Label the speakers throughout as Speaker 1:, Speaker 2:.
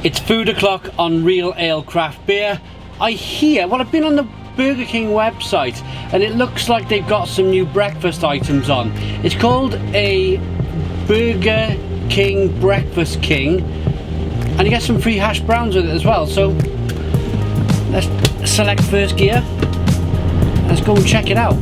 Speaker 1: It's food o'clock on Real Ale Craft Beer. I hear, well, I've been on the Burger King website and it looks like they've got some new breakfast items on. It's called a Burger King Breakfast King, and you get some free hash browns with it as well. So let's select first gear. Let's go and check it out.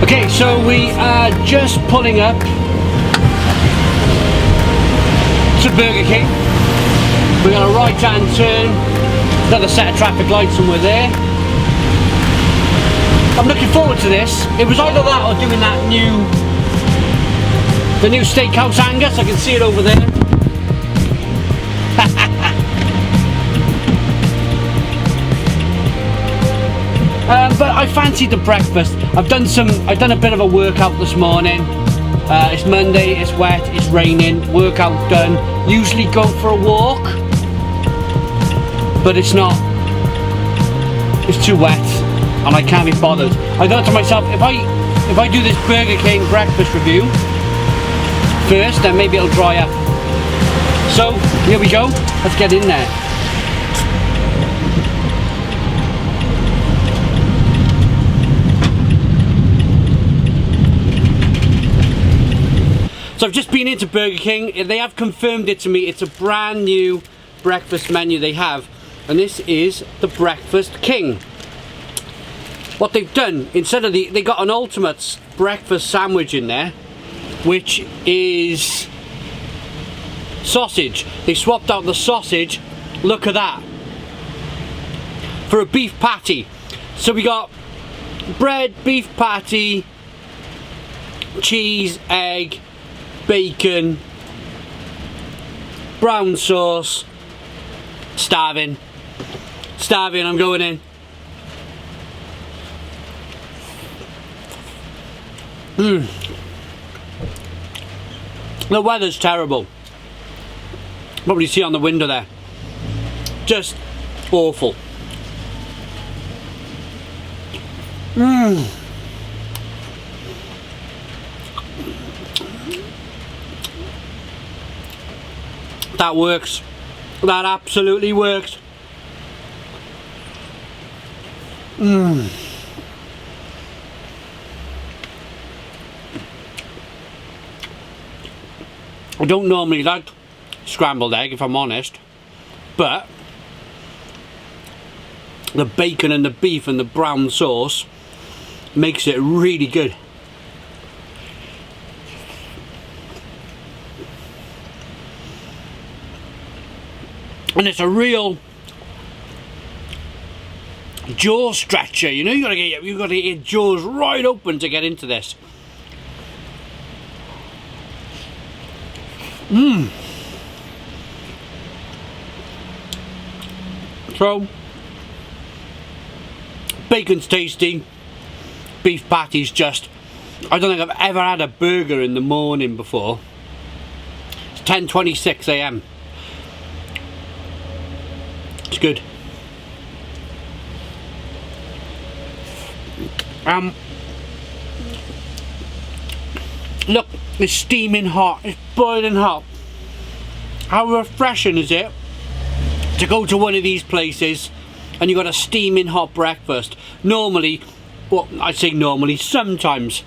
Speaker 1: Okay, so we are just pulling up to Burger King. We're going to right-hand turn, another set of traffic lights and we're there. I'm looking forward to this. It was either that or doing the new steakhouse Angus. I can see it over there. But I fancied the breakfast. I've done a bit of a workout this morning. It's Monday, it's wet, it's raining, workout done. Usually go for a walk, but it's not. It's too wet and I can't be bothered. I thought to myself, if I do this Burger King breakfast review first, then maybe it'll dry up. So here we go, let's get in there. So I've just been into Burger King. They have confirmed it to me. It's a brand new breakfast menu they have, and this is the Breakfast King. What they've done, instead of they got an ultimate breakfast sandwich in there, which is sausage. They swapped out the sausage, look at that, for a beef patty. So we got bread, beef patty, cheese, egg, bacon, brown sauce. Starving, I'm going in. The weather's terrible. Probably see on the window there. Just awful. That works. That absolutely works. I don't normally like scrambled egg, if I'm honest, but the bacon and the beef and the brown sauce makes it really good. And it's a real jaw stretcher, you know. You've got to get your jaws right open to get into this. So, bacon's tasty, beef patty's just, I don't think I've ever had a burger in the morning before. It's 10:26 AM. It's good. Look, it's steaming hot, it's boiling hot. How refreshing is it to go to one of these places and you got a steaming hot breakfast? Normally, well, I say normally, sometimes,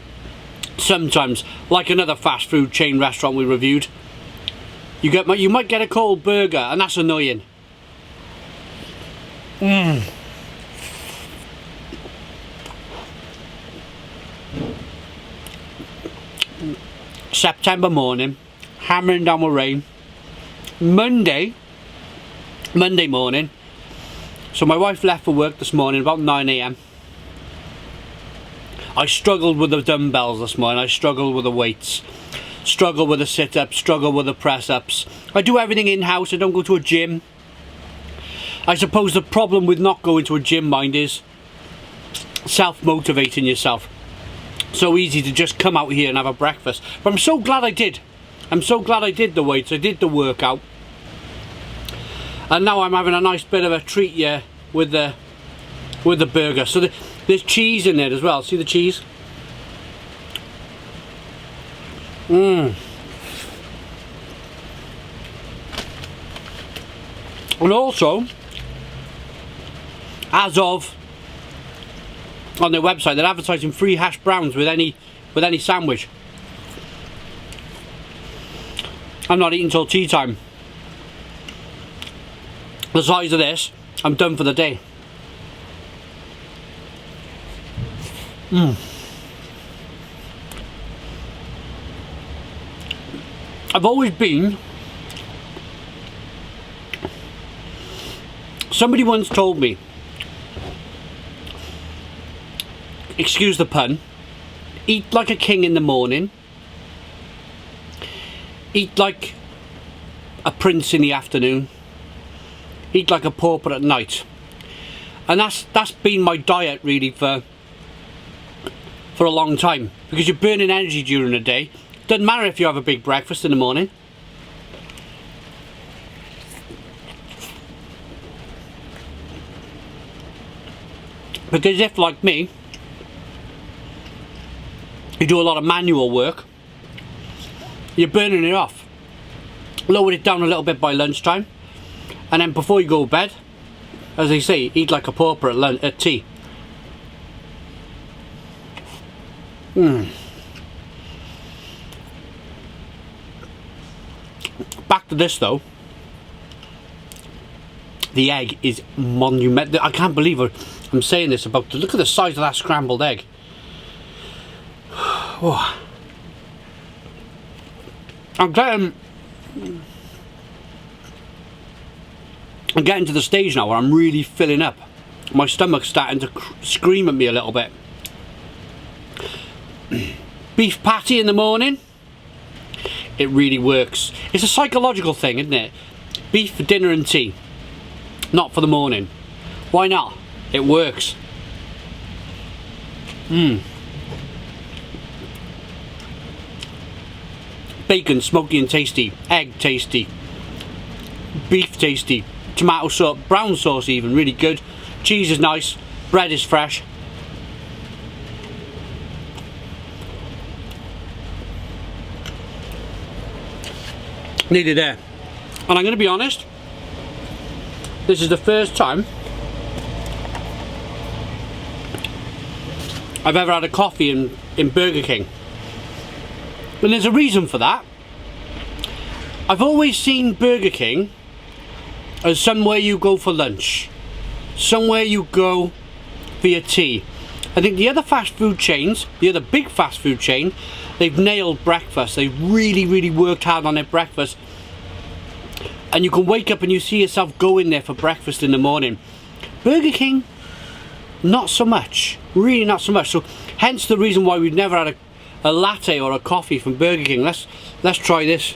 Speaker 1: like another fast food chain restaurant we reviewed, you might get a cold burger, and that's annoying. September morning, hammering down with rain. Monday morning. So my wife left for work this morning about 9 AM. I struggled with the dumbbells this morning. I struggled with the weights. Struggle with the sit-ups. Struggle with the press-ups. I do everything in-house. I don't go to a gym. I suppose the problem with not going to a gym, mind, is self-motivating yourself. So easy to just come out here and have a breakfast. But I'm so glad I did. I'm so glad I did the weights, I did the workout. And now I'm having a nice bit of a treat here with the burger. So there's cheese in there as well. See the cheese? And also, as of on their website, they're advertising free hash browns with any sandwich. I'm not eating till tea time. The size of this, I'm done for the day. I've always been... Somebody once told me, excuse the pun, eat like a king in the morning, eat like a prince in the afternoon, eat like a pauper at night. And that's been my diet really for a long time, because you're burning energy during the day. Doesn't matter if you have a big breakfast in the morning. Because if, like me, you do a lot of manual work, you're burning it off. Lower it down a little bit by lunchtime, and then before you go to bed, as they say, eat like a pauper at tea. Back to this though. The egg is monumental. I can't believe I'm saying this about. Look at the size of that scrambled egg. Oh. I'm getting to the stage now where I'm really filling up. My stomach's starting to scream at me a little bit. Beef patty in the morning. It really works. It's a psychological thing, isn't it? Beef for dinner and tea. Not for the morning. Why not? It works. Bacon, smoky and tasty. Egg, tasty. Beef, tasty. Tomato sauce, brown sauce even, really good. Cheese is nice. Bread is fresh. Nearly there. And I'm going to be honest, this is the first time I've ever had a coffee in Burger King. And there's a reason for that. I've always seen Burger King as somewhere you go for lunch, somewhere you go for your tea. I think the other fast food chains, the other big fast food chain, they've nailed breakfast. They've really worked hard on their breakfast. And you can wake up and you see yourself going there for breakfast in the morning. Burger King, not so much. Really not so much. So hence the reason why we've never had a latte or a coffee from Burger King. Let's try this.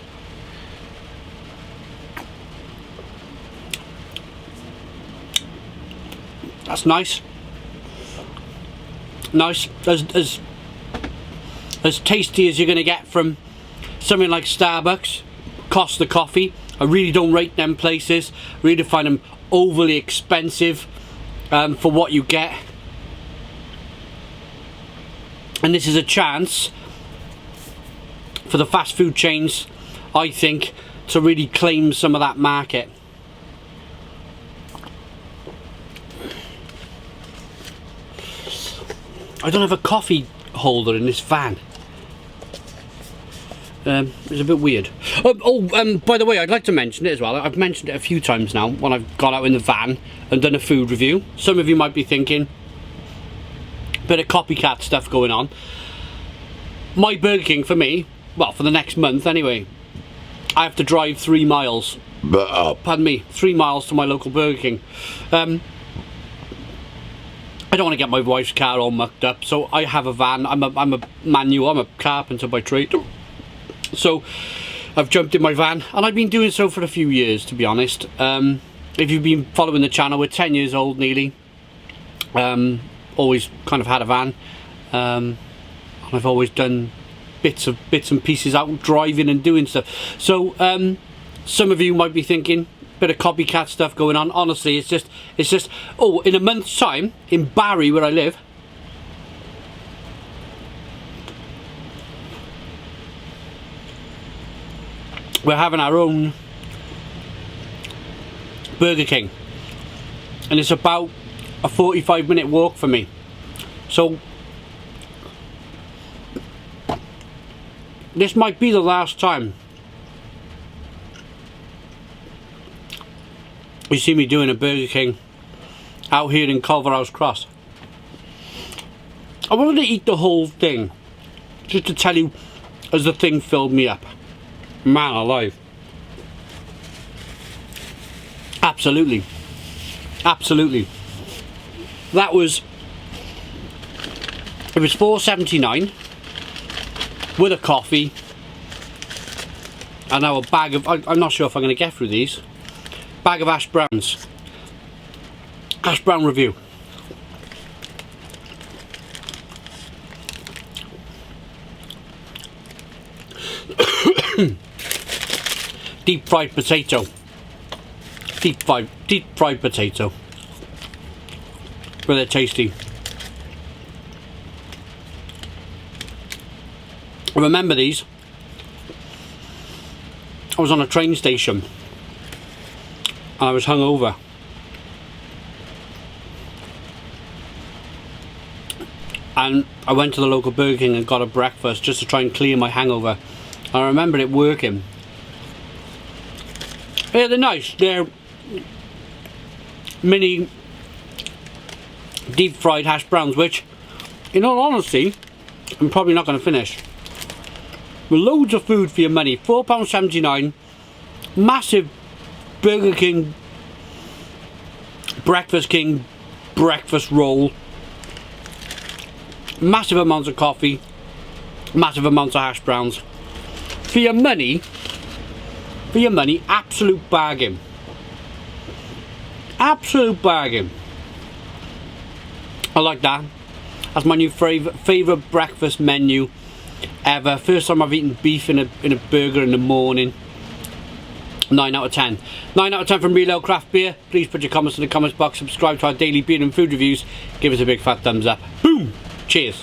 Speaker 1: That's nice. Nice. As tasty as you're going to get from something like Starbucks. Costa Coffee. I really don't rate them places. I really find them overly expensive for what you get. And this is a chance for the fast food chains, I think, to really claim some of that market. I don't have a coffee holder in this van. It's a bit weird. By the way, I'd like to mention it as well. I've mentioned it a few times now when I've got out in the van and done a food review. Some of you might be thinking, bit of copycat stuff going on. My Burger King, for me, well, for the next month anyway, I have to drive 3 miles. Pardon me, 3 miles to my local Burger King. I don't want to get my wife's car all mucked up, so I have a van. I'm a manual. I'm a carpenter by trade. So I've jumped in my van, and I've been doing so for a few years, to be honest. if you've been following the channel, we're 10 years old nearly. Always kind of had a van. I've always done bits and pieces out driving and doing stuff. So some of you might be thinking, bit of copycat stuff going on. Honestly, it's just oh, in a month's time in Barry, where I live, we're having our own Burger King, and it's about a 45-minute walk for me. So this might be the last time you see me doing a Burger King out here in Culverhouse Cross. I wanted to eat the whole thing just to tell you as the thing filled me up. Man alive. Absolutely. Absolutely. That was, it was $4.79 with a coffee and now a bag of, I'm not sure if I'm going to get through these, bag of hash browns. Hash brown review. Deep fried potato. Deep fried potato. Really tasty. I remember these. I was on a train station and I was hungover. And I went to the local Burger King and got a breakfast just to try and clear my hangover. I remembered it working. Yeah, they're nice. They're mini deep fried hash browns, which, in all honesty, I'm probably not going to finish. With loads of food for your money. £4.79. Massive Burger King breakfast roll. Massive amounts of coffee. Massive amounts of hash browns. For your money, absolute bargain. Absolute bargain. I like that. That's my new favourite breakfast menu ever. First time I've eaten beef in a burger in the morning. 9 out of 10. 9 out of 10 from Real Ale Craft Beer. Please put your comments in the comments box. Subscribe to our daily beer and food reviews. Give us a big fat thumbs up. Boom! Cheers.